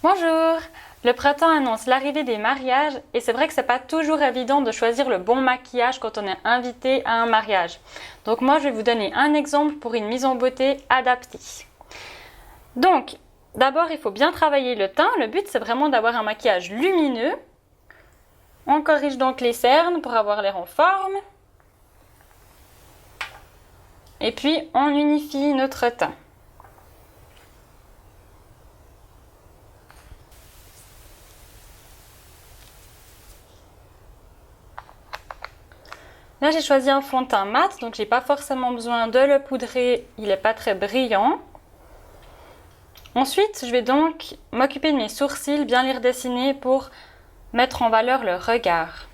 Bonjour! Le printemps annonce l'arrivée des mariages et c'est vrai que c'est pas toujours évident de choisir le bon maquillage quand on est invité à un mariage. Donc moi je vais vous donner un exemple pour une mise en beauté adaptée. Donc d'abord il faut bien travailler le teint. Le but c'est vraiment d'avoir un maquillage lumineux. On corrige donc les cernes pour avoir l'air en forme. Et puis on unifie notre teint. Là, j'ai choisi un fond de teint mat, donc j'ai pas forcément besoin de le poudrer, il n'est pas très brillant. Ensuite, je vais donc m'occuper de mes sourcils, bien les redessiner pour mettre en valeur le regard.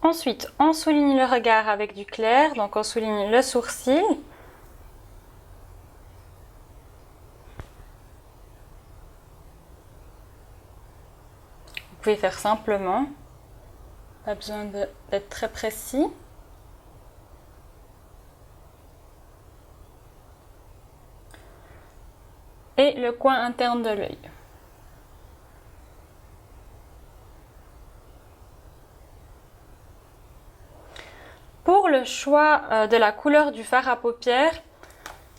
Ensuite, on souligne le regard avec du clair, donc on souligne le sourcil. Vous pouvez faire simplement, pas besoin d'être très précis. Et le coin interne de l'œil. Pour le choix de la couleur du fard à paupières,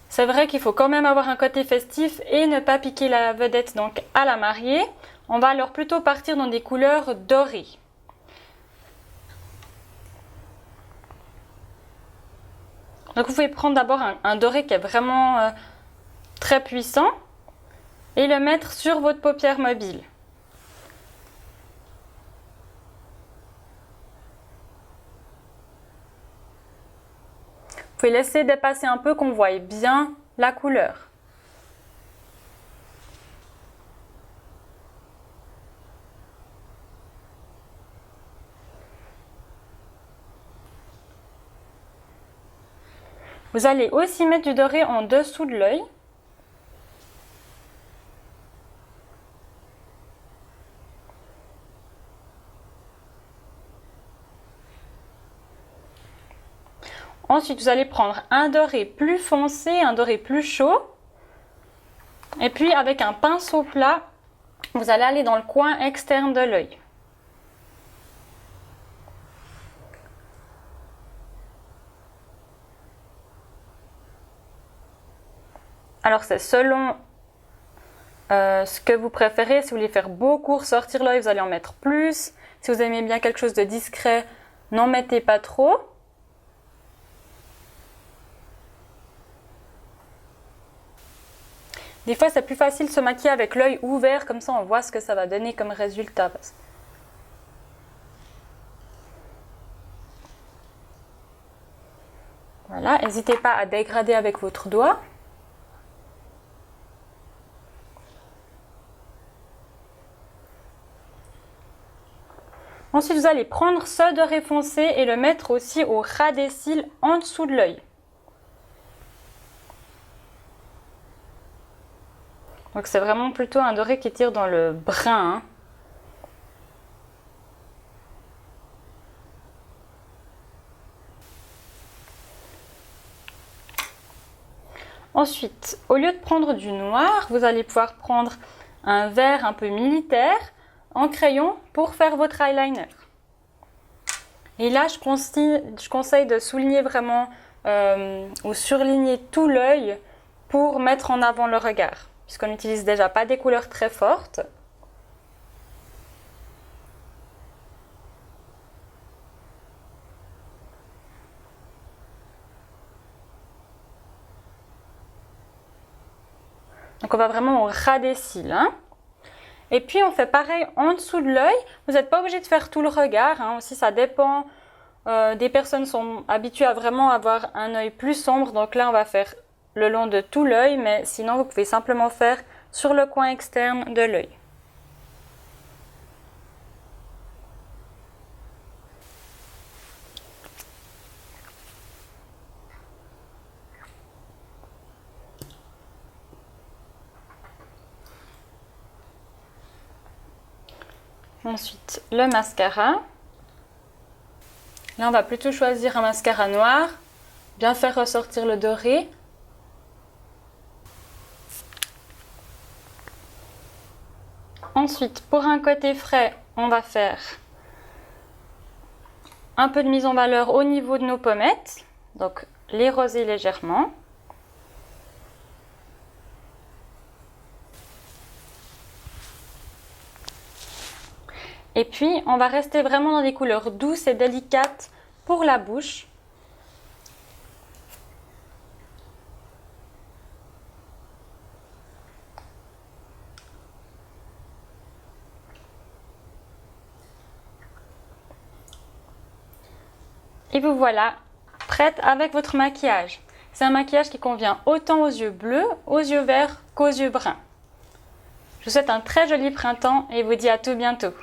c'est vrai qu'il faut quand même avoir un côté festif et ne pas piquer la vedette donc à la mariée. On va alors plutôt partir dans des couleurs dorées. Donc vous pouvez prendre d'abord un doré qui est vraiment très puissant et le mettre sur votre paupière mobile. Vous pouvez laisser dépasser un peu qu'on voie bien la couleur. Vous allez aussi mettre du doré en dessous de l'œil. Ensuite, vous allez prendre un doré plus foncé, un doré plus chaud. Et puis, avec un pinceau plat, vous allez aller dans le coin externe de l'œil. Alors, c'est selon ce que vous préférez. Si vous voulez faire beaucoup ressortir l'œil, vous allez en mettre plus. Si vous aimez bien quelque chose de discret, n'en mettez pas trop. Des fois, c'est plus facile de se maquiller avec l'œil ouvert, comme ça on voit ce que ça va donner comme résultat. Voilà, n'hésitez pas à dégrader avec votre doigt. Ensuite, vous allez prendre ce doré foncé et le mettre aussi au ras des cils en dessous de l'œil. Donc c'est vraiment plutôt un doré qui tire dans le brun. Ensuite, au lieu de prendre du noir, vous allez pouvoir prendre un vert un peu militaire en crayon pour faire votre eyeliner. Et là, je conseille de souligner vraiment ou surligner tout l'œil pour mettre en avant le regard, puisqu'on n'utilise déjà pas des couleurs très fortes. Donc on va vraiment au ras des cils. Et puis on fait pareil en dessous de l'œil. Vous n'êtes pas obligé de faire tout le regard. Aussi ça dépend. Des personnes sont habituées à vraiment avoir un œil plus sombre. Donc là on va faire le long de tout l'œil. Mais sinon vous pouvez simplement faire sur le coin externe de l'œil. Ensuite, le mascara. Là, on va plutôt choisir un mascara noir, bien faire ressortir le doré. Ensuite, pour un côté frais, on va faire un peu de mise en valeur au niveau de nos pommettes, donc les roser légèrement. Et puis, on va rester vraiment dans des couleurs douces et délicates pour la bouche. Et vous voilà prête avec votre maquillage. C'est un maquillage qui convient autant aux yeux bleus, aux yeux verts qu'aux yeux bruns. Je vous souhaite un très joli printemps et vous dis à tout bientôt.